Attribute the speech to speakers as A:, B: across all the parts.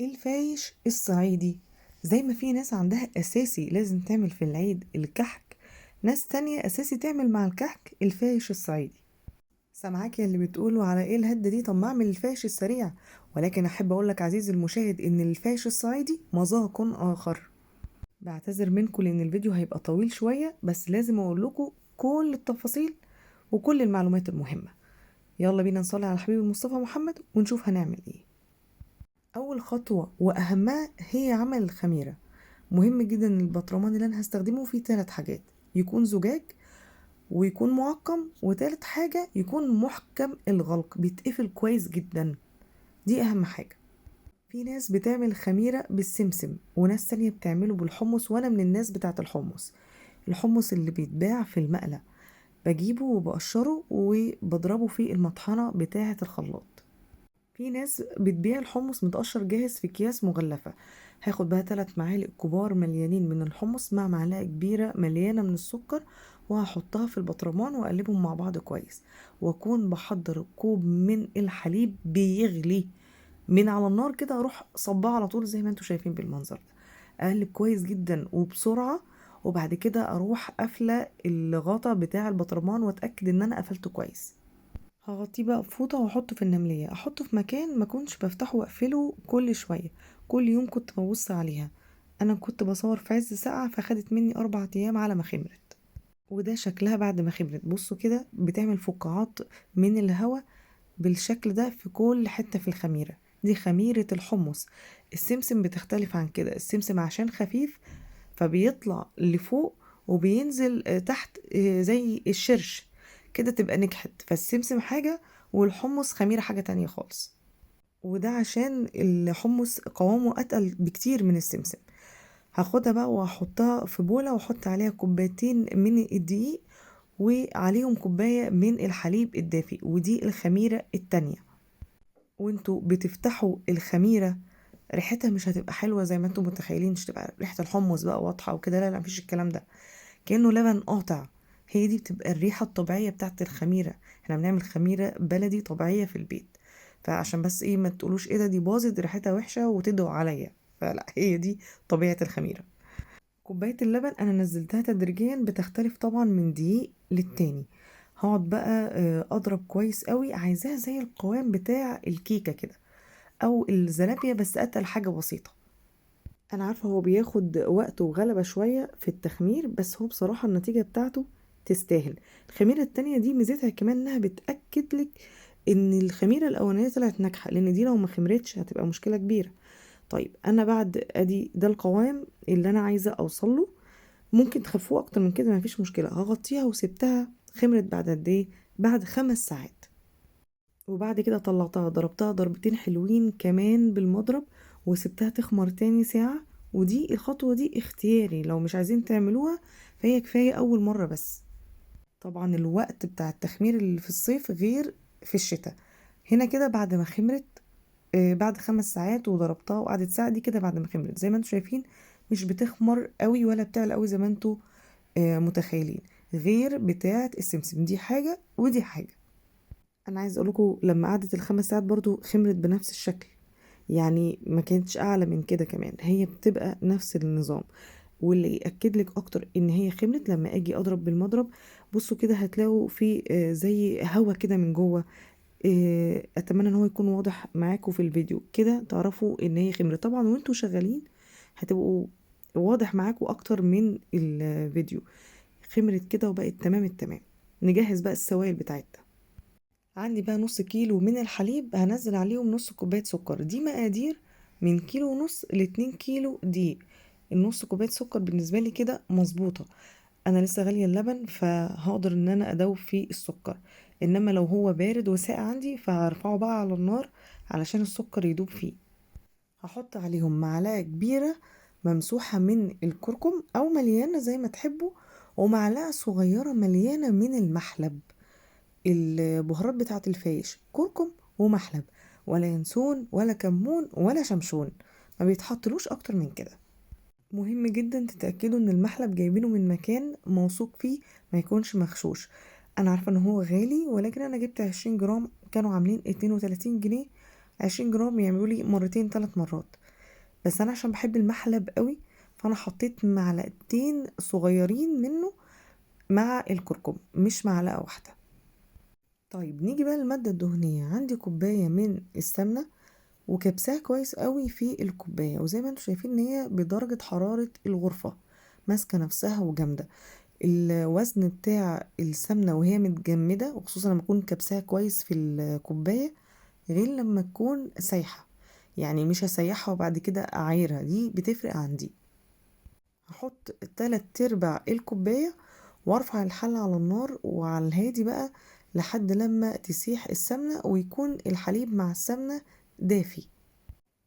A: الفايش الصعيدي. زي ما في ناس عندها أساسي لازم تعمل في العيد الكحك، ناس تانية أساسي تعمل مع الكحك الفايش الصعيدي. سامعاك يا اللي بتقولوا على ايه الهدة دي؟ طب ما اعمل الفايش السريع. ولكن احب اقولك عزيزي المشاهد ان الفايش الصعيدي مذاق اخر. بعتذر منكم لان الفيديو هيبقى طويل شوية، بس لازم اقول لكم كل التفاصيل وكل المعلومات المهمة. يلا بينا نصلي على حبيب المصطفى محمد ونشوف هنعمل ايه. اول خطوة واهمها هي عمل الخميرة. مهم جدا ان البطرمان اللي انا هستخدمه فيه 3 حاجات: يكون زجاج، ويكون معقم، وتالت حاجة يكون محكم الغلق بيتقفل كويس جدا. دي اهم حاجة. في ناس بتعمل خميرة بالسمسم وناس تانية بتعمله بالحمص، وانا من الناس بتاعة الحمص. الحمص اللي بيتباع في المقلة بجيبه وبقشره وبضربه في المطحنة بتاعة الخلاط. في ناس بتبيع الحمص متقشر جاهز في اكياس مغلفة. هاخد بقى 3 معالق كبار مليانين من الحمص مع معلقة كبيرة مليانة من السكر، وهحطها في البطرمان واقلبهم مع بعض كويس، واكون بحضر كوب من الحليب بيغلي من على النار كده، اروح صباه على طول زي ما انتوا شايفين بالمنظر ده. اقلب كويس جدا وبسرعة، وبعد كده اروح قافلة الغطا بتاع البطرمان واتأكد ان انا قفلته كويس. هغطيه بقى بفوطة واحطه في النملية، احطه في مكان ما كنتش بفتحه واقفله كل شوية. كل يوم كنت ببص عليها. انا كنت بصور في عز ساعة فخدت مني 4 ايام على ما خمرت. وده شكلها بعد ما خمرت. بصوا كده بتعمل فقاعات من الهواء بالشكل ده في كل حتة في الخميرة. دي خميرة الحمص. السمسم بتختلف عن كده. السمسم عشان خفيف فبيطلع لفوق وبينزل تحت، زي الشرش كده تبقى نجحت. فالسمسم حاجة والحمص خميرة حاجة تانية خالص. وده عشان الحمص قوامه أتقل بكتير من السمسم. هاخدها بقى وهحطها في بولة واحط عليها كوبايتين من الدقيق وعليهم كوباية من الحليب الدافي، ودي الخميرة التانية. وانتوا بتفتحوا الخميرة ريحتها مش هتبقى حلوة زي ما انتوا متخيلين، مش تبقى ريحة الحمص بقى واضحة وكده، لا لا مفيش الكلام ده. كأنه لبن قاطع. هي دي بتبقى الريحة الطبيعية بتاعت الخميرة. احنا بنعمل خميرة بلدي طبيعية في البيت. فعشان بس ايه ما تقولوش ايه ده دي باظت ريحتها وحشة وتدعوا عليا، فلا، هي دي طبيعة الخميرة. كوباية اللبن انا نزلتها تدريجيا، بتختلف طبعا من دقيق للتاني. هقعد بقى اضرب كويس قوي، عايزاها زي القوام بتاع الكيكة كده او الزلابية بس اتقل حاجة بسيطة. انا عارفة هو بياخد وقت وغلبة شوية في التخمير، بس هو بصراحة النتيجة بتاعته تستاهل. الخميرة التانية دي ميزتها كمان انها بتأكد لك ان الخميرة الاولانية طلعت ناجحة، لان دي لو ما خمرتش هتبقى مشكلة كبيرة. طيب انا بعد ادي ده القوام اللي انا عايزة اوصل له. ممكن تخفوه اكتر من كده مفيش مشكلة. هغطيها وسبتها خمرت بعد قد ايه؟ بعد 5 ساعات. وبعد كده طلعتها ضربتها ضربتين حلوين كمان بالمضرب، وسبتها تخمر تاني ساعة. ودي الخطوة دي اختياري، لو مش عايزين تعملوها فهي كفاية أول مرة بس. طبعا الوقت بتاع التخمير اللي في الصيف غير في الشتاء. هنا كده بعد ما خمرت، بعد 5 ساعات وضربتها وقعدت ساعة، دي كده بعد ما خمرت زي ما انتوا شايفين. مش بتخمر قوي ولا بتعلى قوي زي ما انتوا متخيلين. غير بتاعة السمسم، دي حاجة ودي حاجة. انا عايز اقولكوا لما قعدت ال5 ساعات برضو خمرت بنفس الشكل. يعني ما كانتش اعلى من كده كمان، هي بتبقى نفس النظام. واللي ياكد لك اكتر ان هي خمرت لما اجي اضرب بالمضرب. بصوا كده هتلاقوا في زي هوا كده من جوه. اتمنى ان هو يكون واضح معاكم في الفيديو كده تعرفوا ان هي خمرت. طبعا وانتوا شغالين هتبقوا واضح معاكم اكتر من الفيديو. خمرت كده وبقت تمام التمام. نجهز بقى السوائل بتاعتنا. عندي بقى نص كيلو من الحليب، هنزل عليهم نص كوباية سكر. دي مقادير من كيلو ونص ل2 كيلو دقيق. النص كوباية سكر بالنسبة لي كده مظبوطة. انا لسه غالية اللبن فهقدر ان انا ادوب فيه السكر. انما لو هو بارد وساقع عندي فهرفعه بقى على النار علشان السكر يدوب فيه. هحط عليهم معلقة كبيرة ممسوحة من الكركم او مليانة زي ما تحبوا، ومعلقة صغيرة مليانة من المحلب. البهارات بتاعة الفايش كركم ومحلب، ولا ينسون ولا كمون ولا شمشون. ما بيتحطلوش اكتر من كده. مهم جدا تتأكدوا ان المحلب جايبينه من مكان موثوق فيه، ما يكونش مغشوش. انا عارفة ان هو غالي ولكن انا جبت 20 جرام كانوا عاملين 32 جنيه. 20 جرام يعملوا لي مرتين 3 مرات. بس انا عشان بحب المحلب قوي، فانا حطيت معلقتين صغيرين منه مع الكركم، مش معلقة واحدة. طيب نيجي بقى للمادة الدهنية. عندي كوباية من السمنة وكبساها كويس قوي في الكوباية، وزي ما انتم شايفين ان هي بدرجة حرارة الغرفة، ماسكة نفسها وجامدة. الوزن بتاع السمنة وهي متجمدة، وخصوصا لما اكون كبساها كويس في الكوباية، غير لما تكون سايحة. يعني مش هسيحها وبعد كده اعايرها، دي بتفرق عندي. هحط 3/4 الكوباية وارفع الحلة على النار وعلى الهادي بقى لحد لما تسيح السمنة ويكون الحليب مع السمنة دافي.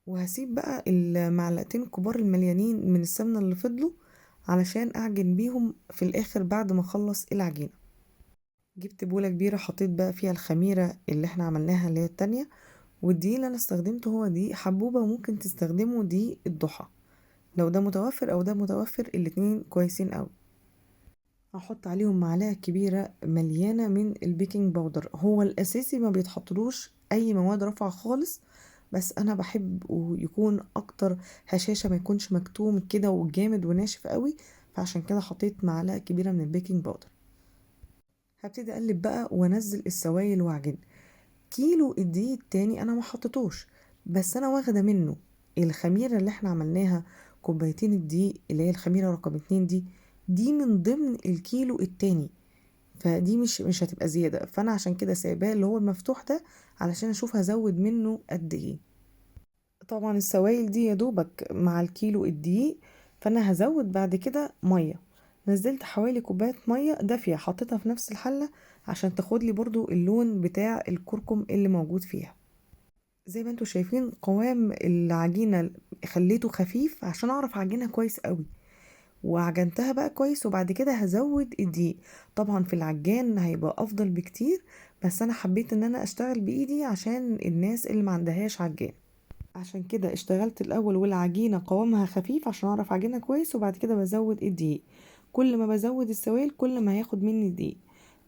A: وهسيب بقى المعلقتين الكبار المليانين من السمنة اللي فضلوا علشان اعجن بيهم في الاخر بعد ما اخلص العجينة. جبت بولة كبيرة، حطيت بقى فيها الخميرة اللي احنا عملناها اللي هي التانية، والدقيق اللي انا استخدمته هو دقيق حبوبة، وممكن تستخدموا دقيق الضحى لو ده متوفر او ده متوفر، الاتنين كويسين قوي. هحط عليهم معلقة كبيرة مليانة من البيكنج باودر. هو الأساسي ما بيتحطلوش أي مواد رافعة خالص، بس أنا بحب يكون أكتر هشاشة، ما يكونش مكتوم كده وجامد وناشف قوي، فعشان كده حطيت معلقة كبيرة من البيكنج باودر. هبتدي أقلب بقى وأنزل السوائل وأعجن. كيلو الدقيق التاني أنا ما حطيتوش، بس أنا واخدة منه الخميرة اللي احنا عملناها، كوبايتين الدقيق اللي هي الخميرة رقم 2 دي من ضمن الكيلو التاني، فدي مش هتبقى زيادة، فانا عشان كده سايباه اللي هو المفتوح ده علشان اشوف هزود منه قد ايه. طبعا السوائل دي يا دوبك مع الكيلو الدقيق، فانا هزود بعد كده مية. نزلت حوالي كوباية مية دافية، حطيتها في نفس الحلة عشان تاخد لي برضو اللون بتاع الكركم اللي موجود فيها. زي ما انتوا شايفين قوام العجينة خليته خفيف عشان اعرف اعجنها كويس قوي، وعجنتها بقى كويس، وبعد كده هزود الدقيق. طبعا في العجان هيبقى افضل بكتير، بس انا حبيت ان انا اشتغل بايدي عشان الناس اللي ما عندهاش عجان. عشان كده اشتغلت الاول والعجينة قوامها خفيف عشان اعرف اعجنها كويس، وبعد كده بزود الدقيق. كل ما بزود السوائل كل ما هياخد مني دقيق.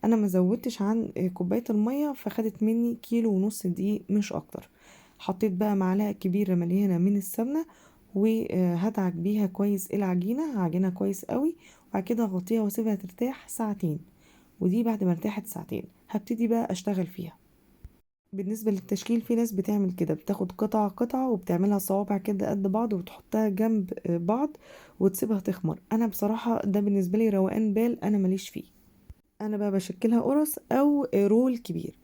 A: انا ما زودتش عن كوباية المية، فخدت مني كيلو ونص دقيق مش اكتر. حطيت بقى معلقة كبيرة مليانة من السمنة، وهدعك بيها كويس العجينة، هعجنها كويس قوي، وبعد كده اغطيها واسيبها ترتاح ساعتين. ودي بعد ما ارتاحت ساعتين هبتدي بقى اشتغل فيها. بالنسبة للتشكيل، في ناس بتعمل كده، بتاخد قطعة قطعة وبتعملها صوابع كده قد بعض وتحطها جنب بعض وتسيبها تخمر. انا بصراحة ده بالنسبة لي روقان بال، انا ماليش فيه. انا بقى بشكلها قرص او رول كبير.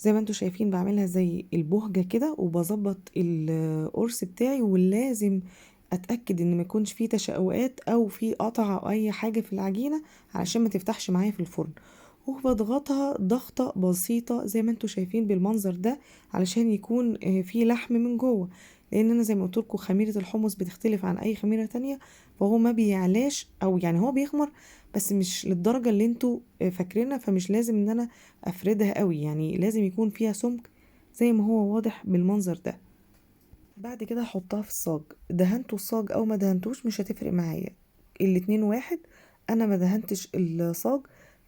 A: زي ما انتوا شايفين بعملها زي البهجة كده، وبظبط القرص بتاعي، ولازم اتأكد ان ما يكونش فيه تشققات او فيه قطع او اي حاجة في العجينة علشان ما تفتحش معايا في الفرن. وبضغطها ضغطة بسيطة زي ما انتوا شايفين بالمنظر ده، علشان يكون فيه لحم من جوه. لان انا زي ما قلت لكم خميرة الحمص بتختلف عن اي خميرة تانية، فهو ما بيعلاش، او يعني هو بيخمر بس مش للدرجة اللي انتوا فاكرينها. فمش لازم ان انا افردها قوي، يعني لازم يكون فيها سمك زي ما هو واضح بالمنظر ده. بعد كده احطها في الصاج. دهنتوا الصاج او ما دهنتوش مش هتفرق معايا، الاتنين واحد. انا ما دهنتش الصاج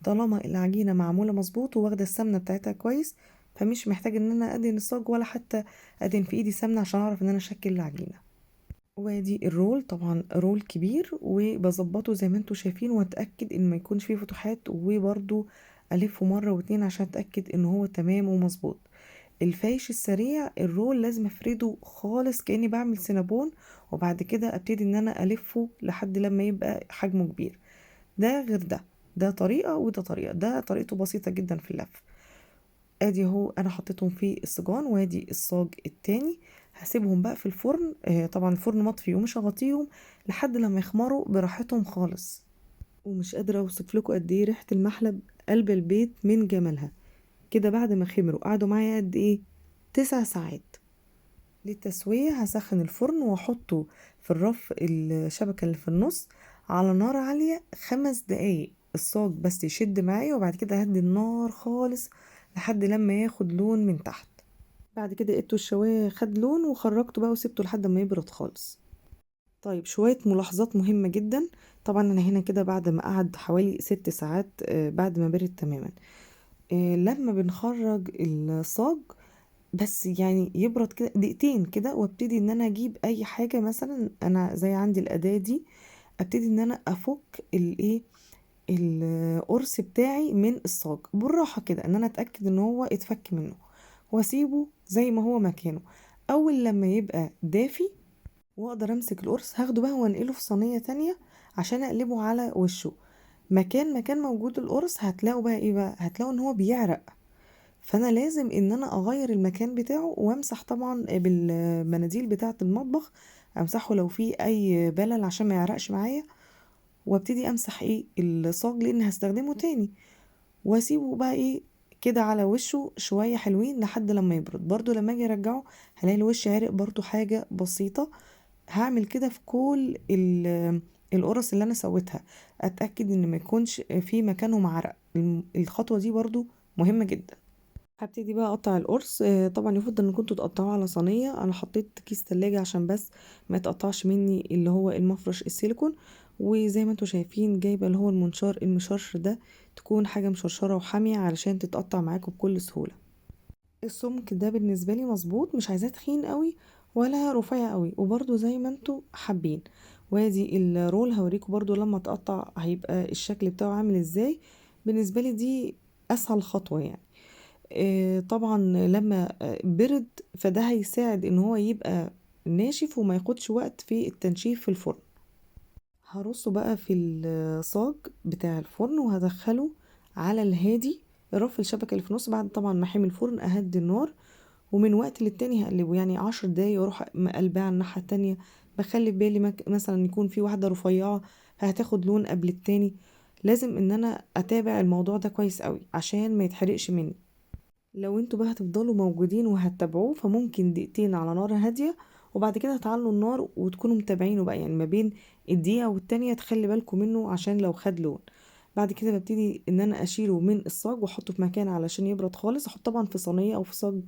A: طالما العجينة معمولة مظبوط وواخدة السمنة بتاعتها كويس، فمش محتاج ان انا ادهن الصاج ولا حتى ادهن في ايدي سمنة عشان اعرف ان انا اشكل العجينة. وادي الرول، طبعا رول كبير، وبظبطه زي ما انتوا شايفين، واتاكد ان ما يكونش فيه فتحات، وبرده الفه مره واتنين عشان اتاكد ان هو تمام ومظبوط. الفايش السريع الرول لازم افرده خالص كاني بعمل سينابون، وبعد كده ابتدي ان انا الفه لحد لما يبقى حجمه كبير. ده غير ده، ده طريقه وده طريقه، ده طريقته بسيطه جدا في اللف. ادي اهو انا حطيتهم في السجان، وادي الصاج التاني. هسيبهم بقى في الفرن، طبعا الفرن مطفي، ومش هغطيهم لحد لما يخمروا براحتهم خالص. ومش قادرة اوصف لكم قد ايه ريحة المحلب قلب البيت من جمالها. كده بعد ما خمروا قعدوا معايا قد ايه؟ 9 ساعات. للتسوية هسخن الفرن واحطه في الرف الشبكة اللي في النص على نار عالية 5 دقايق، الصاج بس يشد معايا، وبعد كده هدي النار خالص لحد لما ياخد لون من تحت. بعد كده لقيته الشواية خد لون وخرجته بقى وسبته لحد ما يبرد خالص. طيب شوية ملاحظات مهمة جدا. طبعا انا هنا كده بعد ما قعد حوالي 6 ساعات بعد ما برد تماما. لما بنخرج الصاج بس يعني يبرد كده دقيقتين كده، وابتدي ان انا اجيب اي حاجة، مثلا انا زي عندي الاداة دي، ابتدي ان انا افك الايه القرص بتاعي من الصاج بالراحة كده، ان انا اتأكد ان هو اتفك منه، واسيبه زي ما هو مكانه. اول لما يبقى دافي واقدر امسك القرص، هاخده بقى وانقله في صينية تانية عشان اقلبه على وشه. مكان موجود القرص هتلاقوا بقى ايه بقى، هتلاقوا ان هو بيعرق، فانا لازم ان انا اغير المكان بتاعه، وامسح طبعا بالمناديل بتاعة المطبخ، امسحه لو فيه اي بلل عشان ما يعرقش معايا، وابتدي امسح الصاج لان هستخدمه تاني، واسيبه بقى كده على وشه شوية حلوين لحد لما يبرد. برضو لما اجي ارجعه هلاقي الوش عرق برضو حاجة بسيطة. هعمل كده في كل القرص اللي انا سويتها، اتأكد ان ما يكونش في مكانهم عرق. الخطوة دي برضو مهمة جدا. هبتدي بقى اقطع القرص. طبعا يفضل ان كنتوا تقطعوه على صينيه. انا حطيت كيس تلاجة عشان بس ما يتقطعش مني اللي هو المفرش السيليكون. وزي ما انتوا شايفين جايبه اللي هو المنشار المشرشر ده، تكون حاجه مشرشره وحاميه علشان تتقطع معاكم بكل سهوله. السمك ده بالنسبه لي مظبوط، مش عايزاه تخين قوي ولا رفيع قوي، وبرده زي ما انتوا حابين. وادي الرول هوريكم برضو لما تقطع هيبقى الشكل بتاعه عامل ازاي. بالنسبه لي دي اسهل خطوه يعني. طبعا لما برد، فده هيساعد ان هو يبقى ناشف وما ياخدش وقت في التنشيف في الفرن. هرصه بقى في الصاج بتاع الفرن وهدخله على الهادي، رف الشبكة اللي في النص. بعد طبعا ما احمي الفرن اهدي النار، ومن وقت للتاني هقلبه، يعني 10 دقايق واروح مقلباه على الناحية التانية. بخلي في بالي مثلا يكون في واحدة رفيعة هتاخد لون قبل التاني. لازم ان انا اتابع الموضوع ده كويس قوي عشان ما يتحرقش مني. لو انتوا بقى هتفضلوا موجودين وهتتابعوه، فممكن دقيقتين على نار هادية، وبعد كده تعلوا النار وتكونوا متابعينه بقى، يعني ما بين الدقيقة والتانية تخلي بالكم منه عشان لو خد لون. بعد كده ببتدي ان انا اشيله من الصاج واحطه في مكان علشان يبرد خالص. احط طبعا في صينية او في صاج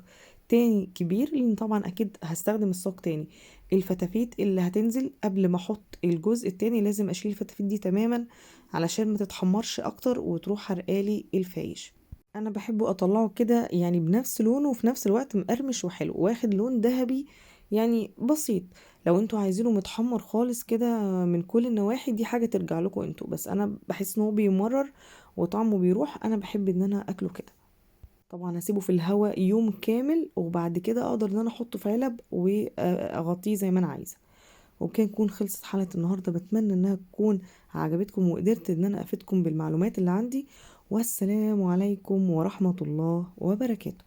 A: تاني كبير، لان طبعا اكيد هستخدم الصاج تاني. الفتافيت اللي هتنزل قبل ما احط الجزء التاني لازم اشيل الفتافيت دي تماما علشان ما تتحمرش اكتر وتروح حرقالي الفايش. انا بحبه اطلعه كده يعني بنفس لونه، وفي نفس الوقت مقرمش وحلو واخد لون ذهبي يعني بسيط. لو انتوا عايزينه متحمر خالص كده من كل النواحي، دي حاجة ترجع لكم انتوا، بس انا بحس ان هو بيمرر وطعمه بيروح. انا بحب ان انا اكله كده. طبعا هسيبه في الهواء يوم كامل، وبعد كده اقدر ان انا احطه في علب واغطيه زي ما انا عايزه. وبكده نكون خلصت حلقة النهاردة. بتمنى انها تكون عجبتكم وقدرت ان انا افيدكم بالمعلومات اللي عندي. والسلام عليكم ورحمة الله وبركاته.